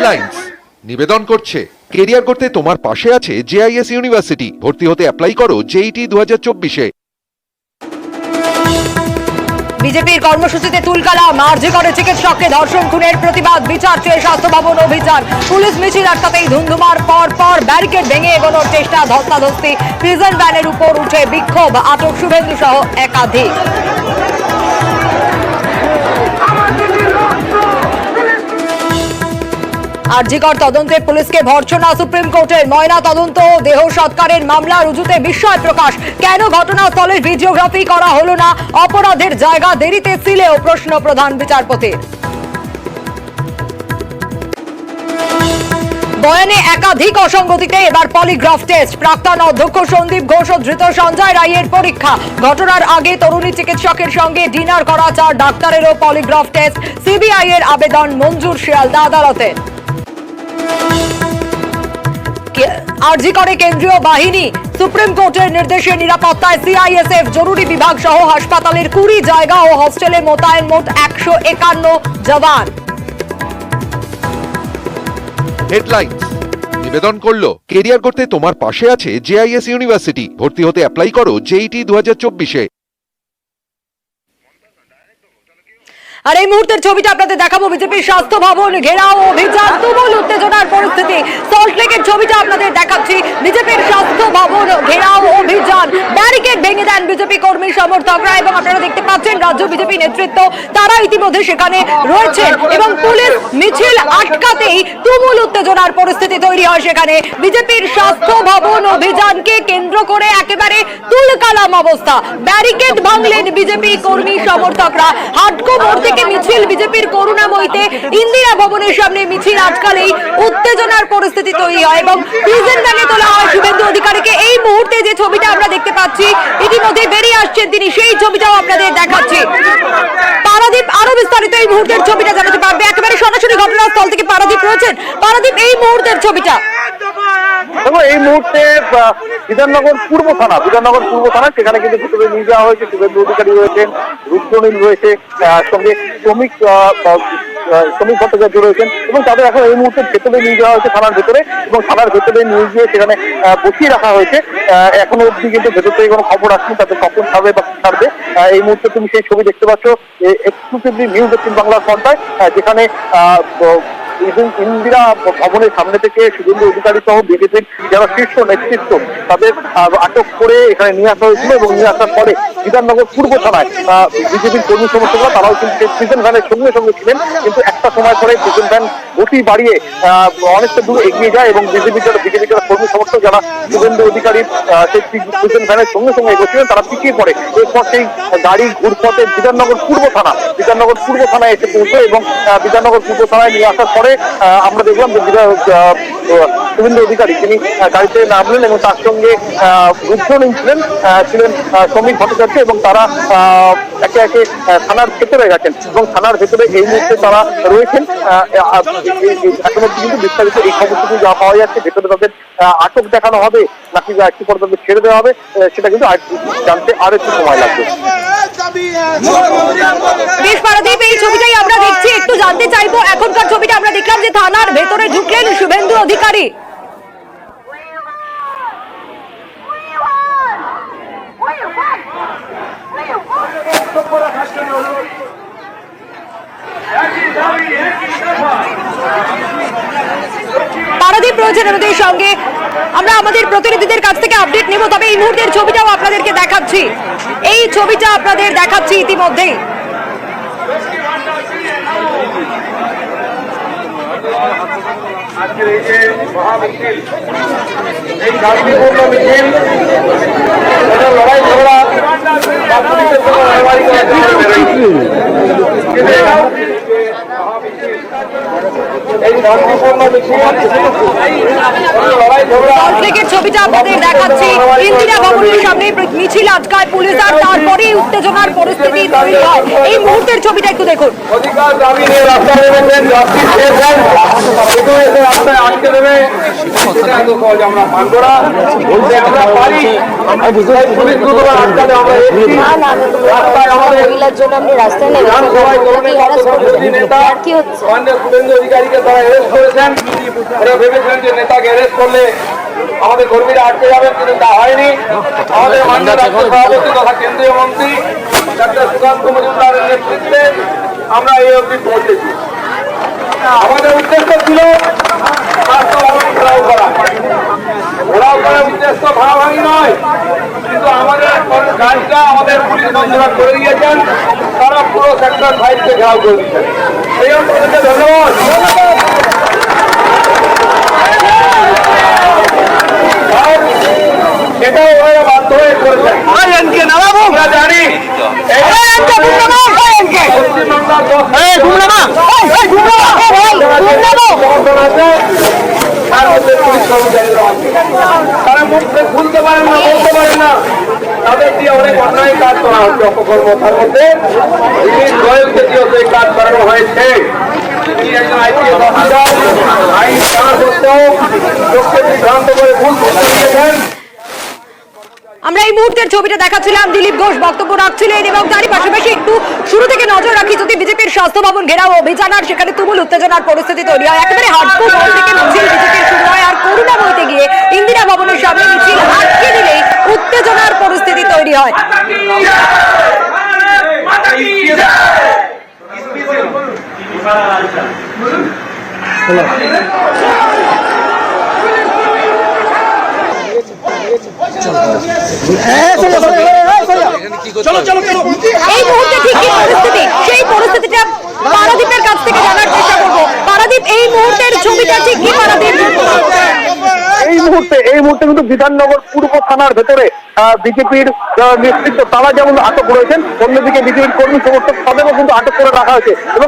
Headlines নিবেদন করছে career করতে তোমার পাশে আছে জেআইএস ইউনিভার্সিটি। ভর্তি হতে অ্যাপ্লাই করো জেইটি 2024-এ। বিজেপির কর্মসূচিতে তুলকালাম। আরজি করে চিকিৎসককে ধর্ষণ খুনের প্রতিবাদ, বিচার চেয়ে স্বাস্থ্য ভবন অভিযান। পুলিশ মিছিল আটকাতেই ধুন্ধুমার পর ব্যারিকেড ভেঙে এগোনোর চেষ্টা, ধস্তাধস্তি। প্রিজন ভ্যানের উপর উঠে বিক্ষোভ, আটক শুভেন্দু সহ একাধিক। আরজিকর তদন্তে পুলিশকে ভর্ৎসনা সুপ্রিম কোর্টের। ময়না তদন্ত দেহ সৎকারের মামলা রুজুতে বিস্ময় প্রকাশ। কেন ঘটনাস্থলে ভিডিওগ্রাফি করা হলো না? অপরাধের জায়গা দেরিতে ছিলেও প্রশ্ন প্রধান বিচারপতির। বয়ানে একাধিক অসঙ্গতিতে এবার পলিগ্রাফ টেস্ট। প্রাক্তন অধ্যক্ষ সন্দীপ ঘোষ ও ধৃত সঞ্জয় রায়ের পরীক্ষা। ঘটনার আগে তরুণী চিকিৎসকের সঙ্গে ডিনার করা 4 ডাক্তারেরও পলিগ্রাফ টেস্ট। সিবিআই এর আবেদন মঞ্জুর শিয়ালদা আদালতে। আরজি করে কেন্দ্রীয় বাহিনী। সুপ্রিম কোর্টের নির্দেশে নিরাপত্তায় সিআইএসএফ, জরুরি বিভাগ সহ হাসপাতালের 20 জায়গা ও হস্টেলে মোতায়েন মোট 151 জওয়ান। হেডলাইন্স নিবেদন করলো কেরিয়ার করতে তোমার পাশে আছে জেআইএস ইউনিভার্সিটি। ভর্তি হতে অ্যাপ্লাই করো জেইটি 2024-এ। আর এই মুহূর্তের ছবিটা আপনাদের দেখাবো। বিজেপির স্বাস্থ্য ভবন ঘেরাও অভিযান, তুমুল উত্তেজনার পরিস্থিতি। সল্টলেকের ছবিটা আপনাদের দেখাচ্ছি। বিজেপির স্বাস্থ্য ভবন ঘেরাও অভিযান, ব্যারিকেড ভেঙে দেন বিজেপি কর্মী সমর্থকরা এবং আপনারা দেখতে পাচ্ছেন রাজ্য বিজেপি নেতৃত্ব তারা ইতিমধ্যে সেখানে রয়েছেন এবং পুলিশ মিছিল আটকাতেই তুমুল উত্তেজনার পরিস্থিতি তৈরি হয় সেখানে। বিজেপির স্বাস্থ্য ভবন অভিযানকে কেন্দ্র করে একেবারে তুলকালাম অবস্থা। ব্যারিকেড ভাঙলেন বিজেপি কর্মী সমর্থকরা। হাটকো মোড় থেকে মিছিল বিজেপির করুণাময়ীতে ইন্দিরা ভবনের সামনে মিছিল আটকালেই উত্তেজনার পরিস্থিতি তৈরি হয় এবং প্রিজন ভ্যানে তোলা হয় শুভেন্দু অধিকারীকে। এই মুহূর্তে যে ছবিটা আমরা দেখতে পাচ্ছি ইতিমধ্যে বেরিয়ে আসছেন তিনি, সেই ছবিটাও আপনাদের দেখাচ্ছি। পারাদীপ আরো বিস্তারিত এই মুহূর্তের ছবিটা জানাতে পারবে। একেবারে সরাসরি ঘটনাস্থল থেকে পারাদীপ রয়েছেন। পারাদীপ, এই মুহূর্তের ছবিটা। এই মুহূর্তে বিধাননগর পূর্ব থানা সেখানে কিন্তু ভেতরে নিয়ে যাওয়া হয়েছে। শুভেন্দু অধিকারী রয়েছেন, রুদ্রনীল রয়েছে, সঙ্গে শ্রমিক ভট্টাচার্য রয়েছেন এবং তাদের এখন এই মুহূর্তে ভেতরে নিয়ে যাওয়া হয়েছে থানার ভেতরে এবং থানার ভেতরে নিয়ে গিয়ে সেখানে বসিয়ে রাখা হয়েছে। এখনো অব্দি কিন্তু ভেতর থেকে কোনো খবর আসেনি তাদের কখন ছাড়বে বা ছাড়বে। এই মুহূর্তে তুমি সেই ছবি দেখতে পাচ্ছ এক্সক্লুসিভলি নিউজ 18 বাংলার পর্দায়, যেখানে ইন্দিরা ভবনের সামনে থেকে শুভেন্দু অধিকারী সহ বিজেপির যারা শীর্ষ নেতৃত্ব তাদের আটক করে এখানে নিয়ে আসা হয়েছিল এবং নিয়ে আসার পরে বিধাননগর পূর্ব থানায় বিজেপির কর্মী সমর্থকরা তারাও কিন্তু প্রিজন ভ্যানের সঙ্গে সঙ্গে ছিলেন। কিন্তু একটা সময় পরে প্রিজন ভ্যান গতি বাড়িয়ে অনেকটা দূর এগিয়ে যায় এবং বিজেপির যারা কর্মী সমর্থক যারা শুভেন্দু অধিকারীর সেই প্রিজন ভ্যানের সঙ্গে সঙ্গে এগোচ্ছিলেন তারা পিছিয়ে পড়ে। এরপর সেই গাড়ি ঘুরপথে বিধাননগর পূর্ব থানায় এসে পৌঁছে এবং বিধাননগর পূর্ব থানায় নিয়ে আসার পরে আমরা দেখলাম যে শুভেন্দু অধিকারী তিনি গাড়িতে নামলেন এবং তার সঙ্গে রুদ্রনীল ছিলেন শ্রমিক ভট্টাচার্য এবং তারা একে একে থানার ভেতরে গেছেন এবং থানার ভেতরে এই মুহূর্তে তারা রয়েছেন। এখনো কিন্তু বিস্তারিত এই খবরটুকু যা পাওয়া যাচ্ছে, ভেতরে তাদের আটক দেখানো হবে নাকি একটু পরে তাদের ছেড়ে দেওয়া হবে সেটা কিন্তু জানতে আর একটু সময় লাগবে। এই ছবিটাই আমরা দেখছি, একটু জানতে চাইবো এখনকার ছবিটা আমরা দেখলাম যে থানার ভেতরে ঢুকলেন শুভেন্দু অধিকারী। পারাদীপ রয়েছেন আমাদের সঙ্গে, আমরা আমাদের প্রতিনিধিদের কাছ থেকে আপডেট নেব। তবে এই মুহূর্তের ছবিটাও আপনাদেরকে দেখাচ্ছি, এই ছবিটা আপনাদের দেখাচ্ছি ইতিমধ্যেই। আজকের এই যে মহামিছিল, এই শান্তিপূর্ণ মিছিল লড়াই ঝগড়া বা পুলিশের কোনো লড়াই করার জন্য বেরোয়নি। সল্টলেকের ছবিটা আপনাদের দেখাচ্ছি। ইন্দিরা ভবনের সামনে মিছিল আটকায় পুলিশ আর তারপরেই উত্তেজনার পরিস্থিতি তৈরি হয়। এই মুহূর্তের ছবিটা একটু দেখুন। অধিকার দাবি নিয়ে রাস্তায় নেমেছেন, রাস্তায় আটকে দেবে সেটা এত সহজ আমরা মানবো না, বলতে আমরা পারি। পুলিশ গুলো আটকালে আমরা এসেছি। রাস্তায় আমাদের বিধানসভায় তরুণের বিরোধী নেতা মাননীয় শুভেন্দু অধিকারীকে তারা অ্যারেস্ট করেছেন। ওরা ভেবেছিলেন যে নেতাকে অ্যারেস্ট করলে আমাদের কর্মীরা আটকে যাবেন, কিন্তু তা হয়নি। আমাদের মাননীয় রাজ্য সভাপতি তথা কেন্দ্রীয় মন্ত্রী ডাক্তার সুকান্ত মজুমদারের নেতৃত্বে আমরা এই অবধি পৌঁছেছি। আমাদের উদ্দেশ্য ছিল স্বাস্থ্য ভবন ঘেরাও করা। ঘেরাও করার উদ্দেশ্য ভাঙাভাঙি নয়, কিন্তু আমাদের কাজটা আমাদের পুলিশ বন্ধুরা করে দিয়েছেন। তারা পুরো সেক্টর 5কে ঘেরাও করে দিচ্ছেন। এই অঞ্চলকে ধন্যবাদ। এটাও ওরা বাধ্য হয়ে করেছেন। আমরা জানি তারা মুখে খুলতে পারেন না, বলতে পারেন না, তাদের দিয়ে অনেক অন্যায় কাজ করা হচ্ছে অপকর্ম। তার মধ্যে গোয়েলকে দিয়েও সেই কাজ করানো হয়েছে। তিনি একজন আইপিএস অফিসার, আইন জানা সত্ত্বেও লোককে বিভ্রান্ত করে ভুল বুঝতে দিয়েছেন। আমরা এই মুহূর্তের ছবিটা দেখাচ্ছিলাম, দিলীপ ঘোষ বক্তব্য রাখছিলেন এবং তারই পাশাপাশি একটু শুরু থেকে নজর রাখি যদি বিজেপির স্বাস্থ্য ভবন ঘেরাও অভিযান আর সেখানে তুমুল উত্তেজনার পরিস্থিতি তৈরি হয়। একেবারে হাটকো মোড় থেকে মিছিল বিজেপির শুরু হয় আর করুণা বইতে গিয়ে ইন্দিরা ভবনের সামনে মিছিল আটকে দিলেই উত্তেজনার পরিস্থিতি তৈরি হয়। এই মুহূর্তে ঠিক কি পরিস্থিতি, সেই পরিস্থিতিটা পারাদীপের কাছ থেকে জানার চেষ্টা করবো। পারাদীপ, এই মুহূর্তের ছবিটা ঠিক কি? পারাদীপ, এই মুহূর্তে কিন্তু বিধাননগর পূর্ব থানার ভেতরে বিজেপির নেতৃত্ব তারা যেমন আটক রয়েছেন, অন্যদিকে বিজেপির কর্মী সমর্থক তাদেরও কিন্তু আটক করে রাখা হয়েছে এবং